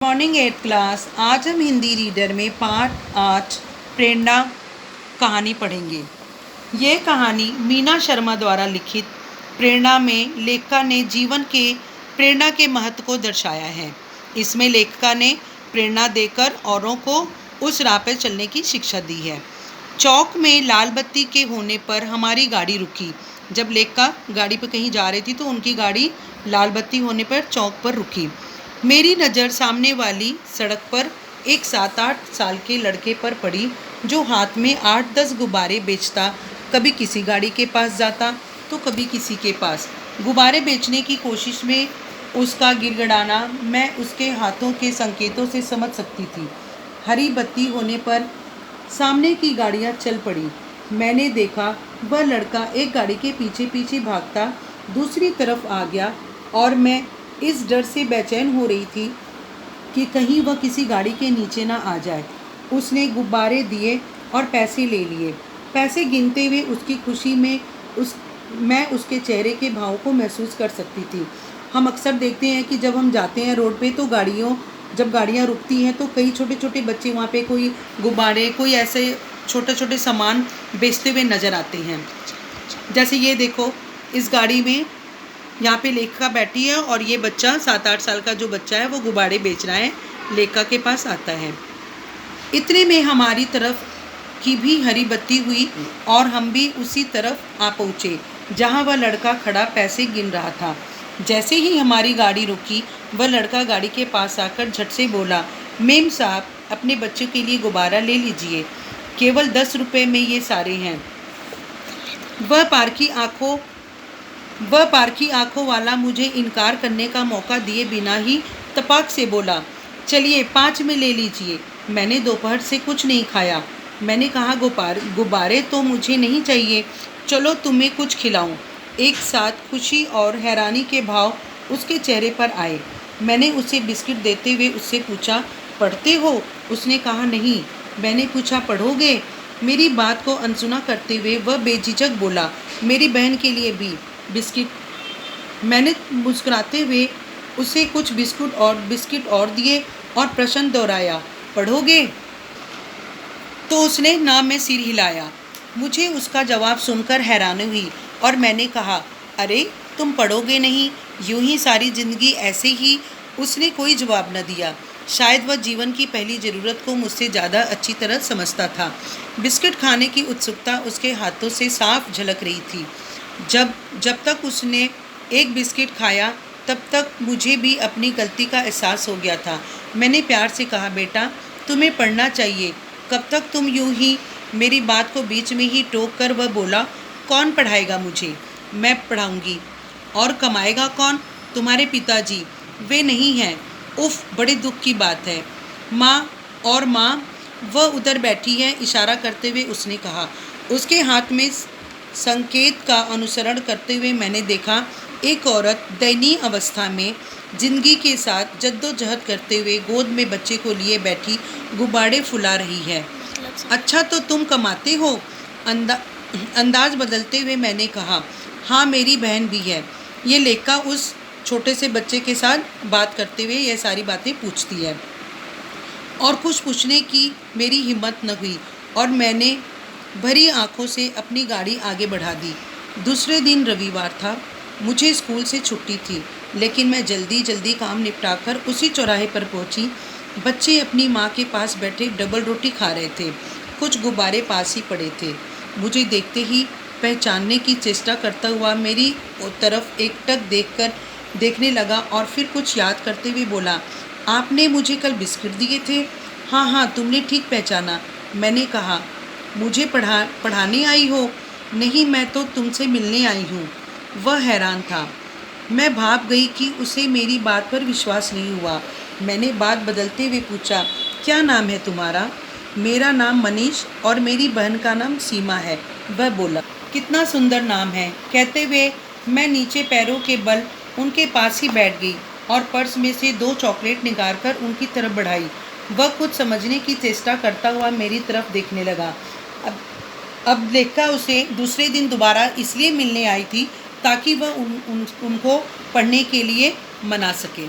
Morning 8th class. आज हम Hindi reader में पाठ 8 प्रेरणा कहानी पढ़ेंगे। ये कहानी मीना शर्मा द्वारा लिखित प्रेरणा में लेखिका ने जीवन के प्रेरणा के महत्व को दर्शाया है। इसमें लेखिका ने प्रेरणा देकर औरों को उस राह पर चलने की शिक्षा दी है। चौक में लाल बत्ती के होने पर हमारी गाड़ी रुकी। जब लेखिका गाड़ी पर कहीं जा रही थी तो उनकी गाड़ी लाल बत्ती होने पर चौक पर रुकी। मेरी नज़र सामने वाली सड़क पर एक 7-8 साल के लड़के पर पड़ी जो हाथ में 8-10 गुब्बारे बेचता। कभी किसी गाड़ी के पास जाता तो कभी किसी के पास। गुब्बारे बेचने की कोशिश में उसका गिड़गिड़ाना मैं उसके हाथों के संकेतों से समझ सकती थी। हरी बत्ती होने पर सामने की गाड़ियाँ चल पड़ी। मैंने देखा वह लड़का एक गाड़ी के पीछे पीछे भागता दूसरी तरफ आ गया और मैं इस डर से बेचैन हो रही थी कि कहीं वह किसी गाड़ी के नीचे ना आ जाए। उसने गुब्बारे दिए और पैसे ले लिए। पैसे गिनते हुए उसकी खुशी में मैं उसके चेहरे के भाव को महसूस कर सकती थी। हम अक्सर देखते हैं कि जब हम जाते हैं रोड पे तो जब गाड़ियाँ रुकती हैं तो कई छोटे छोटे बच्चे वहाँ पे कोई गुब्बारे कोई ऐसे छोटे छोटे सामान बेचते हुए नज़र आते हैं। जैसे ये देखो, इस गाड़ी में यहाँ पे लेखिका बैठी है और ये बच्चा 7-8 साल का जो बच्चा है वो गुब्बारे बेच रहा है, लेखिका के पास आता है। इतने में हमारी तरफ की भी हरी बत्ती हुई और हम भी उसी तरफ आ पहुँचे जहाँ वह लड़का खड़ा पैसे गिन रहा था। जैसे ही हमारी गाड़ी रुकी वह लड़का गाड़ी के पास आकर झट से बोला, मेम साहब अपने बच्चों के लिए गुब्बारा ले लीजिए, केवल 10 रुपये में ये सारे हैं। वह पारखी आंखों वाला मुझे इनकार करने का मौका दिए बिना ही तपाक से बोला, चलिए 5 में ले लीजिए। मैंने दोपहर से कुछ नहीं खाया। मैंने कहा, गुब्बारे तो मुझे नहीं चाहिए, चलो तुम्हें कुछ खिलाऊं। एक साथ खुशी और हैरानी के भाव उसके चेहरे पर आए। मैंने उसे बिस्किट देते हुए उससे पूछा, पढ़ते हो? उसने कहा, नहीं। मैंने पूछा, पढ़ोगे? मेरी बात को अनसुना करते हुए वह बेझिझक बोला, मेरी बहन के लिए भी बिस्किट। मैंने मुस्कुराते हुए उसे कुछ बिस्किट और दिए और प्रश्न दोहराया, पढ़ोगे? तो उसने ना में सिर हिलाया। मुझे उसका जवाब सुनकर हैरानी हुई और मैंने कहा, अरे तुम पढ़ोगे नहीं, यूं ही सारी ज़िंदगी ऐसे ही? उसने कोई जवाब न दिया। शायद वह जीवन की पहली ज़रूरत को मुझसे ज़्यादा अच्छी तरह समझता था। बिस्किट खाने की उत्सुकता उसके हाथों से साफ झलक रही थी। जब तक उसने एक बिस्किट खाया तब तक मुझे भी अपनी गलती का एहसास हो गया था। मैंने प्यार से कहा, बेटा तुम्हें पढ़ना चाहिए। कब तक तुम यूं ही? मेरी बात को बीच में ही टोक कर वह बोला, कौन पढ़ाएगा मुझे? मैं पढ़ाऊंगी। और कमाएगा कौन? तुम्हारे पिताजी। वे नहीं हैं। उफ, बड़े दुख की बात है। माँ वह उधर बैठी है, इशारा करते हुए उसने कहा। उसके हाथ में संकेत का अनुसरण करते हुए मैंने देखा एक औरत दयनीय अवस्था में जिंदगी के साथ जद्दोजहद करते हुए गोद में बच्चे को लिए बैठी गुब्बारे फुला रही है। अच्छा तो तुम कमाते हो? अंदाज बदलते हुए मैंने कहा, हाँ मेरी बहन भी है। ये लेखिका उस छोटे से बच्चे के साथ बात करते हुए यह सारी बातें पूछती है और कुछ पूछने की मेरी हिम्मत न हुई और मैंने भरी आंखों से अपनी गाड़ी आगे बढ़ा दी। दूसरे दिन रविवार था। मुझे स्कूल से छुट्टी थी, लेकिन मैं जल्दी काम निपटाकर उसी चौराहे पर पहुंची। बच्चे अपनी माँ के पास बैठे डबल रोटी खा रहे थे। कुछ गुब्बारे पास ही पड़े थे। मुझे देखते ही पहचानने की चेष्टा करता हुआ मेरी तरफ एकटक देखने लगा और फिर कुछ याद करते हुए बोला, आपने मुझे कल बिस्किट दिए थे? हाँ तुमने ठीक पहचाना। मैंने कहा, मुझे पढ़ाने आई हो? नहीं, मैं तो तुमसे मिलने आई हूँ। वह हैरान था। मैं भाप गई कि उसे मेरी बात पर विश्वास नहीं हुआ। मैंने बात बदलते हुए पूछा, क्या नाम है तुम्हारा? मेरा नाम मनीष और मेरी बहन का नाम सीमा है। वह बोला, कितना सुंदर नाम है। कहते हुए मैं नीचे पैरों के बल उनके पास ही बैठ गई और पर्स में से 2 चॉकलेट निकाल कर उनकी तरफ बढ़ाई। वह कुछ समझने की चेष्टा करता हुआ मेरी तरफ देखने लगा। अब लेखिका उसे दूसरे दिन दोबारा इसलिए मिलने आई थी ताकि वह उनको पढ़ने के लिए मना सके।